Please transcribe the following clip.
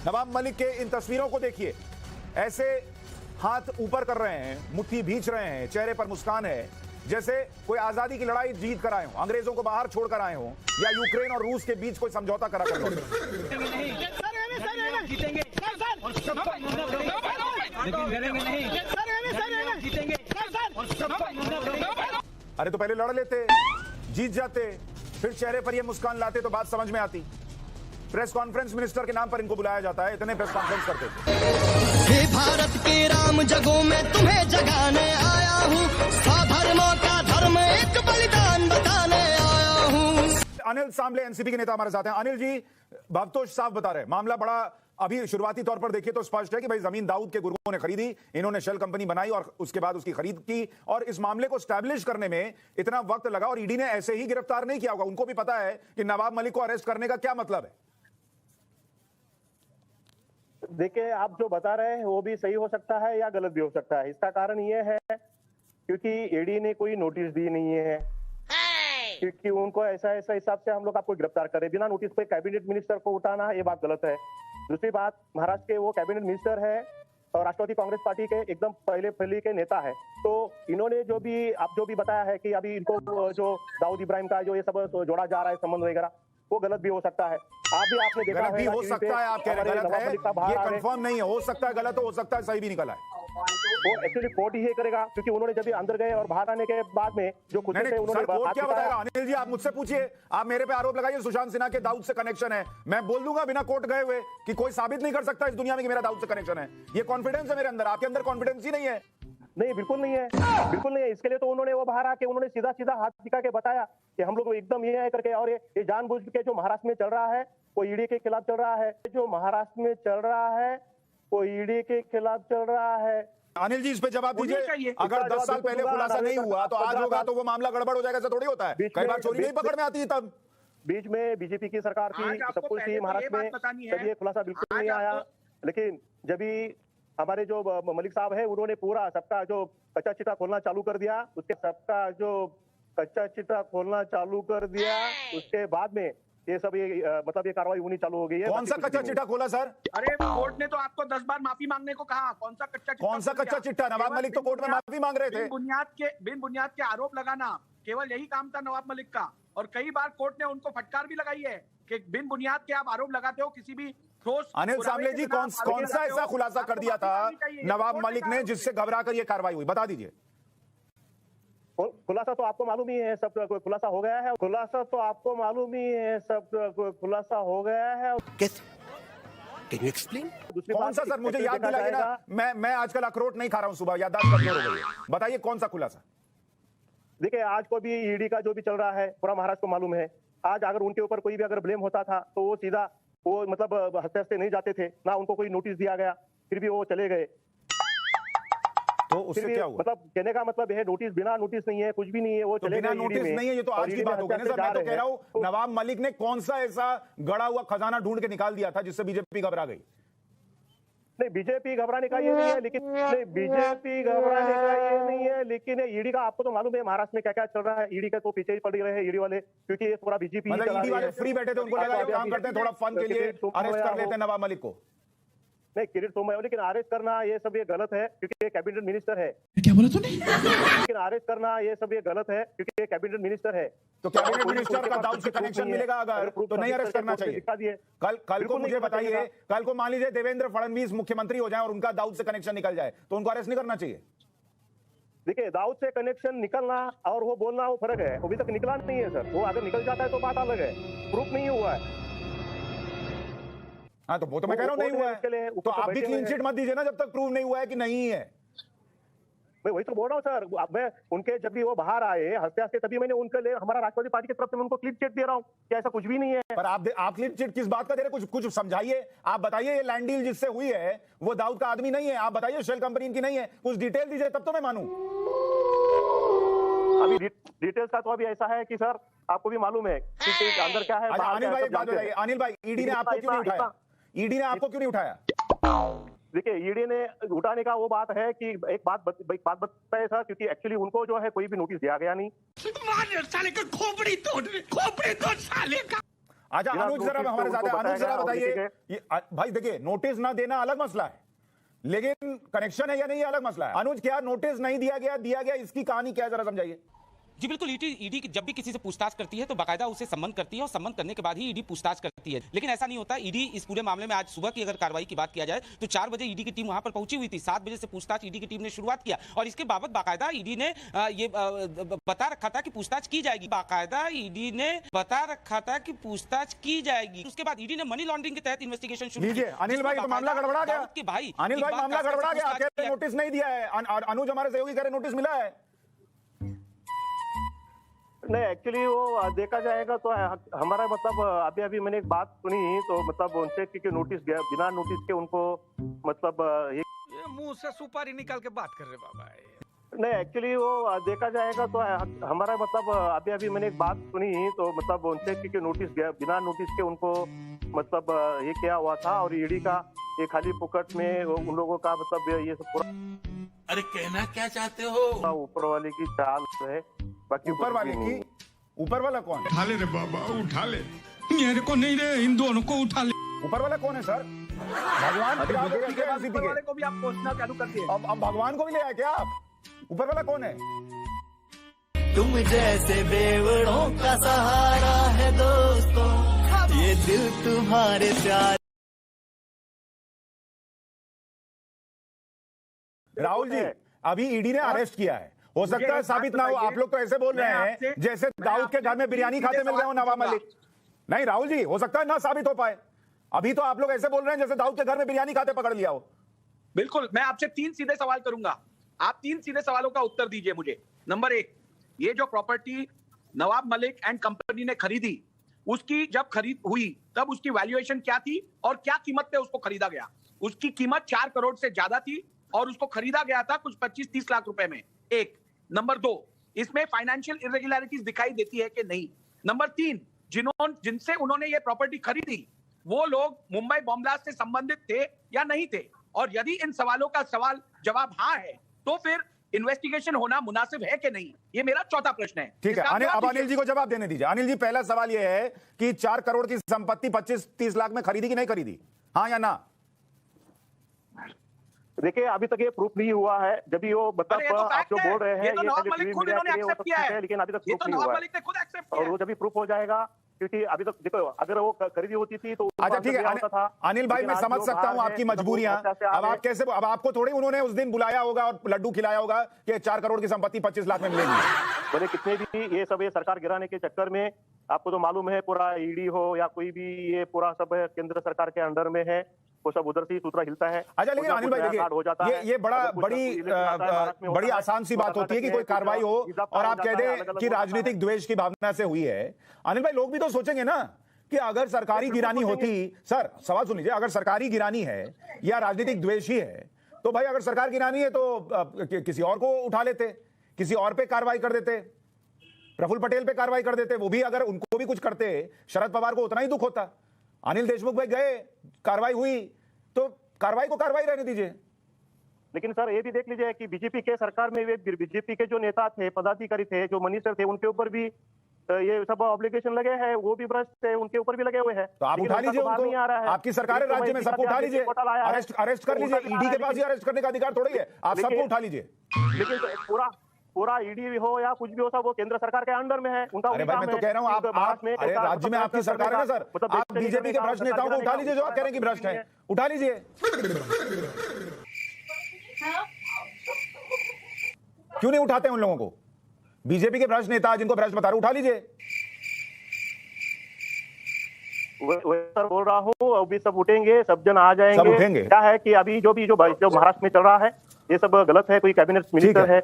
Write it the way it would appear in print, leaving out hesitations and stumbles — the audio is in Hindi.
नवाब मलिक के इन तस्वीरों को देखिए, ऐसे हाथ ऊपर कर रहे हैं, मुट्ठी भींच रहे हैं, चेहरे पर मुस्कान है, जैसे कोई आजादी की लड़ाई जीत कर आए हो, अंग्रेजों को बाहर छोड़ कर आए हो, या यूक्रेन और रूस के बीच कोई समझौता करा कर लो। अरे तो पहले लड़ लेते, जीत जाते, फिर चेहरे पर ये मुस्कान लाते तो बात समझ में आती। प्रेस कॉन्फ्रेंस मिनिस्टर के नाम पर इनको बुलाया जाता है, इतने प्रेस कॉन्फ्रेंस करते थे। हे भारत के राम जगों में तुम्हें जगाने आया हूँ, धर्मों का धर्म एक बलिदान बताने आया हूँ। अनिल सांबले एनसीपी के नेता हमारे साथ हैं। अनिल जी, भवतोष साफ बता रहे हैं, मामला बड़ा अभी शुरुआती तौर पर देखिए तो स्पष्ट है कि भाई जमीन दाऊद के गुर्गों ने खरीदी, इन्होंने शेल कंपनी बनाई और उसके बाद उसकी खरीद की, और इस मामले को स्टैब्लिश करने में इतना वक्त लगा और ईडी ने ऐसे ही गिरफ्तार नहीं किया होगा। उनको भी पता है कि नवाब मलिक को अरेस्ट करने का क्या मतलब है। देखिए, आप जो बता रहे हैं वो भी सही हो सकता है या गलत भी हो सकता है। इसका कारण ये है क्योंकि ईडी ने कोई नोटिस दी नहीं है, क्योंकि उनको ऐसा हिसाब से हम लोग आपको गिरफ्तार करें बिना नोटिस पे कैबिनेट मिनिस्टर को उठाना, ये बात गलत है। दूसरी बात, महाराष्ट्र के वो कैबिनेट मिनिस्टर है और राष्ट्रवादी कांग्रेस पार्टी के एकदम पहले फैली के नेता है। तो इन्होंने जो भी बताया है कि अभी इनको जो दाऊद इब्राहिम का जो ये सब जोड़ा जा रहा है संबंध वगैरह, वो गलत भी हो सकता है। आपने देखा गलत भी हो सकता है, आप कह रहे हैं गलत है, ये कंफर्म नहीं है, हो सकता है गलत हो सकता है सही भी निकला है। वो एक्चुअली कोर्ट ही करेगा, क्योंकि उन्होंने जब अंदर गए और बाहर आने के बाद में जो खुद से उन्होंने कोर्ट क्या बताएगा। अनिल जी, आप मुझसे पूछिए, आप मेरे पे आरोप लगाइए सुशांत सिन्हा के दाऊद से कनेक्शन है, मैं बोल दूंगा बिना कोर्ट गए हुए कि कोई साबित नहीं कर सकता इस दुनिया में कि मेरा दाऊद से कनेक्शन है। ये कॉन्फिडेंस है मेरे अंदर, आपके अंदर कॉन्फिडेंस ही नहीं है। नहीं, बिल्कुल नहीं है, बिल्कुल नहीं है। इसके लिए तो उन्होंने वो बाहर आके उन्होंने सीधा हाथ दिखा के बताया कि हम लोग एकदम ये है करके, और ये जानबूझ के जो महाराष्ट्र में चल रहा है वो ईडी के खिलाफ चल रहा है, जो महाराष्ट्र में चल रहा है वो ईडी के खिलाफ चल रहा है। अनिल जी, इस पे जवाब दीजिए। अगर 10 साल पहले खुलासा नहीं हुआ तो आज होगा तो वो मामला गड़बड़ हो जाएगा, ऐसा थोड़ी होता है। कई बार चोरी नहीं पकड़ में आती है। तब बीच में बीजेपी की सरकार थी, सब कुछ थी महाराष्ट्र में, तब ये खुलासा बिल्कुल नहीं आया। लेकिन जब भी हमारे जो मलिक साहब है उन्होंने पूरा सबका जो कच्चा चिट्ठा खोलना चालू कर दिया, उसके बाद में ये सब मतलब ये कार्रवाई होनी चालू हो गई है। कौन सा कच्चा चिट्ठा खोला सर? अरे कोर्ट ने तो आपको 10 बार माफी मांगने को कहा। कौन सा कच्चा चिट्ठा? नवाब मलिक तो कोर्ट में माफी मांग रहे थे। बिन बुनियाद के आरोप लगाना केवल यही काम था नवाब मलिक का, और कई बार कोर्ट ने उनको फटकार भी लगाई है कि बिन बुनियाद के आप आरोप लगाते हो किसी भी ठोस। अनिल सांबले जी, कौन सा ऐसा खुलासा कर दिया था नवाब मलिक ने जिससे घबरा कर यह कार्रवाई हुई, बता दीजिए। खुलासा तो आपको मालूम ही है, सब खुलासा हो गया है। खुलासा तो आपको मालूम ही है, सब खुलासा हो गया है। Can you explain? कौन सा सर? मुझे याद दिलाइए ना, मैं आजकल अखरोट नहीं खा रहा हूँ, सुबह याददाश्त कमजोर हो गई है। बताइए कौन सा खुलासा? देखिए, आज को भी ईडी का जो भी चल रहा है पूरा महाराष्ट्र को मालूम है। आज अगर उनके ऊपर कोई भी अगर ब्लेम होता था तो वो सीधा मतलब हंसते नहीं जाते थे ना, उनको कोई नोटिस दिया गया, फिर भी वो चले गए। तो उससे क्या हुआ? मतलब कहने का मतलब है नोटिस, बिना नोटिस नहीं है, कुछ भी नहीं है, वो तो चले बिना नोटिस नहीं है, ये तो आज की बात हो गई ना सर। मैं तो कह रहा हूँ नवाब मलिक ने कौन सा ऐसा गड़ा हुआ खजाना ढूंढ के निकाल दिया था जिससे बीजेपी घबरा गई? नहीं, बीजेपी घबराने का ये नहीं है, लेकिन बीजेपी घबराने का ये नहीं है, लेकिन ईडी का आपको तो मालूम है महाराष्ट्र में क्या क्या चल रहा है। ईडी का तो पीछे ही पड़ रहे हैं ईडी वाले, क्योंकि ये पूरा बीजेपी ईडी वाले फ्री बैठे थे, उनको लगा काम करते हैं, थोड़ा फन के लिए अरेस्ट कर लेते हैं नवाब मलिक को। नहीं, किरीट सोमैया, लेकिन अरेस्ट करना ये सब ये गलत है क्योंकि ये कैबिनेट मिनिस्टर है। क्या बोला तूने? लेकिन अरेस्ट करना ये सब ये गलत है क्योंकि ये कैबिनेट मिनिस्टर है। तो कैबिनेट मिनिस्टर का दाऊद से कनेक्शन मिलेगा अगर, तो नहीं अरेस्ट करना चाहिए। कल को मुझे बताइए, कल को मान लीजिए देवेंद्र फडणवीस मुख्यमंत्री हो जाए और उनका दाऊद से कनेक्शन निकल जाए तो उनको अरेस्ट नहीं करना चाहिए? देखिए, दाऊद से कनेक्शन निकलना और वो बोलना वो फर्क है। अभी तक निकला नहीं है सर, वो अगर निकल जाता है तो बात अलग है, प्रूफ नहीं हुआ है। हाँ, तो वो तो मैं कह रहा हूँ नहीं हुआ है, तो आप भी क्लीन चिट मत दीजिए ना जब तक प्रूव नहीं हुआ है कि नहीं है। मैं वही तो बोल रहा हूँ सर। अब मैं उनके जब भी वो बाहर आए हंसते हंसते, तभी मैंने उनके लिए हमारा राष्ट्रवादी पार्टी की तरफ से मैं उनको क्लीन चिट दे रहा हूँ कि ऐसा कुछ भी नहीं है। पर आप क्लीन चिट किस बात का दे रहे हैं? कुछ समझाइए। आप बताइए, ये लैंड डील जिससे हुई है वो दाऊद का आदमी नहीं है, आप बताइए शेल कंपनी की नहीं है, कुछ डिटेल दीजिए तब तो मैं मानूं। अभी डिटेल्स का तो अभी ऐसा है कि सर आपको भी मालूम है कि अंदर क्या है। अनिल भाई, एक बात बताइए, अनिल भाई, ईडी ने आपको क्यों नहीं उठाया? ईडी ने आपको क्यों नहीं उठाया? देखिए, ईडी ने उठाने का वो बात है कि एक बात बताए सर, क्योंकि एक्चुअली उनको जो है कोई भी नोटिस दिया गया नहीं। साले का खोपड़ी तोड़ साले का। अच्छा अनुज जरा हमारे साथ है, अनुज जरा बताइए ये भाई देखिए नोटिस ना देना अलग मसला है, लेकिन कनेक्शन है या नहीं ये अलग मसला है। अनुज क्या नोटिस नहीं दिया गया इसकी कहानी क्या है, जरा समझाइए। जी बिल्कुल, ईडी जब भी किसी से पूछताछ करती है तो बाकायदा उसे सम्मन करती है और सम्मन करने के बाद ही ईडी पूछताछ करती है, लेकिन ऐसा नहीं होता। ईडी इस पूरे मामले में आज सुबह की अगर कार्रवाई की बात किया जाए तो 4 बजे ईडी की टीम वहां पर पहुंची हुई थी, 7 बजे से पूछताछ ईडी की टीम ने शुरुआत किया और इसके बाबत बाकायदा ईडी ने ये बता रखा था कि पूछताछ की जाएगी, बाकायदा ईडी ने बता रखा था कि पूछताछ की जाएगी। उसके बाद ईडी ने मनी लॉन्ड्रिंग के तहत इन्वेस्टिगेशन शुरू की। अनिल भाई तो मामला गड़बड़ा गया कि भाई अनिल भाई मामला गड़बड़ा गया, नोटिस नहीं दिया है और अनुज हमारे सहयोगी कह रहे नोटिस मिला है। नहीं एक्चुअली वो देखा जाएगा तो हमारा मतलब अभी मैंने एक बात सुनी तो मतलब उनसे कि नोटिस गया, बिना नोटिस के उनको मतलब ये मुंह से सुपारी निकाल के बात कर रहे बाबा। नहीं एक्चुअली वो देखा जाएगा तो हमारा मतलब अभी मैंने एक बात सुनी तो मतलब उनसे कि नोटिस गया, बिना नोटिस के उनको मतलब ये किया हुआ था और ईडी का ये खाली पुकट में उन लोगों का मतलब ये सब पूरा। अरे कहना क्या चाहते हो? ऊपर वाले की चाल है, बाकी ऊपर वाले की, ऊपर वाला कौन है? उठा ले रे बाबा, उठा ले, मेरे को नहीं रे, इन दोनों को उठा ले। ऊपर वाला कौन है सर? भगवान ऊपर वाले को भी आप पूछना चालू कर दिए। अब भगवान को भी ले आए क्या आप? ऊपर वाला कौन है? तुम जैसे बेवड़ों का सहारा है दोस्तों, ये दिल तुम्हारे प्यार। राहुल जी अभी ईडी ने अरेस्ट किया है, हो सकता है साबित ना हो। आप लोग तो ऐसे बोल रहे हैं जैसे दाऊद के घर में बिरयानी खाते मिल गए हो नवाब मलिक। नहीं राहुल जी, हो सकता है ना साबित हो पाए। अभी तो आप लोग ऐसे बोल रहे हैं जैसे दाऊद के घर में बिरयानी खाते पकड़ लिया हो। बिल्कुल, मैं आपसे 3 सीधे सवाल करूंगा, आप 3 सीधे सवालों का उत्तर दीजिए मुझे। नंबर 1, ये जो property Nawab Malik and company ने खरीदी, उसकी जब खरीद हुई तब उसकी वैल्यूएशन क्या थी और क्या कीमत पे उसको खरीदा गया? उसकी कीमत 4 करोड़ से ज्यादा थी और उसको खरीदा गया था कुछ 25-30 लाख रुपए में। 1 नंबर 2, इसमें फाइनेंशियल इरेगुलरिटीज दिखाई देती है कि नहीं? नंबर 3, जिनसे उन्होंने ये प्रॉपर्टी खरीदी वो लोग मुंबई बॉम्ब ब्लास्ट से संबंधित थे या नहीं थे? और यदि इन सवालों का सवाल जवाब हाँ है तो फिर इन्वेस्टिगेशन होना मुनासिब है कि नहीं? ये मेरा चौथा प्रश्न है। ठीक है, अब अनिल जी को जवाब देने दीजिए। अनिल जी पहला सवाल ये है कि 4 करोड़ की संपत्ति 25-30 लाख में खरीदी कि नहीं खरीदी, हाँ या ना? देखिए अभी तक ये प्रूफ नहीं हुआ है, जब भी वो मतलब आप जो बोल रहे हैं ये नवाब मलिक खुद इन्होंने एक्सेप्ट किया है, लेकिन अभी तक प्रूफ नहीं हुआ नवाब मलिक ने खुद एक्सेप्ट किया और वो जब भी प्रूफ हो जाएगा, क्योंकि अभी तक देखो अगर वो खरीदी होती थी तो अच्छा ठीक है अनिल भाई, मैं समझ सकता हूं आपकी मजबूरियां। अब आप कैसे, अब आपको थोड़ी उन्होंने उस दिन बुलाया होगा और लड्डू खिलाया होगा कि 4 करोड़ की संपत्ति 25 लाख में मिलेगी। बोले कितने भी ये सब ये सरकार गिराने के चक्कर में आपको तो मालूम है, पूरा ईडी हो या कोई भी ये पूरा सब केंद्र सरकार के अंडर में है, वो सब उधर से सूत्रा हिलता है। अच्छा लेकिन अनिल भाई देखिए ये बड़ी आसान सी बात होती है कि कोई कार्रवाई हो और आप कह दें कि राजनीतिक द्वेष की भावना से हुई है। अनिल भाई लोग भी तो सोचेंगे ना कि अगर सरकारी गिरानी होती, सर सवाल सुन लीजिए, अगर सरकारी गिरानी है या राजनीतिक द्वेष ही है तो भाई अगर सरकार गिरानी है तो किसी और को उठा लेते, किसी और पे कार्रवाई कर देते, प्रफुल्ल पटेल पे कार्रवाई कर देते, वो भी अगर उनको भी कुछ करते शरद पवार को उतना ही दुख होता। अनिल देशमुख भाई गए, कार्रवाई हुई तो कार्रवाई को कार्रवाई रहने दीजिए। लेकिन सर ये भी देख लीजिए कि बीजेपी के सरकार में वे बीजेपी के जो नेता थे, पदाधिकारी थे, जो मिनिस्टर थे, उनके ऊपर भी ये सब ऑब्लिगेशन लगे हैं, वो भी भ्रष्ट है, उनके ऊपर भी लगे हुए हैं। तो आप उठा लीजिए उनको, नहीं आ रहा है। आपकी सरकार है राज्य में, सबको उठा लीजिए, अरेस्ट कर लीजिए। ईडी के पास ही अरेस्ट करने का अधिकार थोड़ी है, आप सबको उठा लीजिए। लेकिन पूरा ईडी हो या कुछ भी हो, सब वो केंद्र सरकार के अंडर में है, उनका। अरे भाई मैं तो कह रहा हूं आप राज्य में आपकी सरकार है ना सर, आप बीजेपी के भ्रष्ट नेताओं को उठा लीजिए जो आप कह रहे हैं कि भ्रष्ट है, उठा लीजिए। क्यों नहीं उठाते उन लोगों को? बीजेपी के भ्रष्ट नेता जिनको भ्रष्ट बता रहे, उठा लीजिए। सर बोल रहा हूँ अभी सब उठेंगे, सब जन आ जाएंगे। सब उठेंगे। क्या है कि अभी जो महाराष्ट्र में चल रहा है ये सब गलत है, कोई कैबिनेट मिनिस्टर है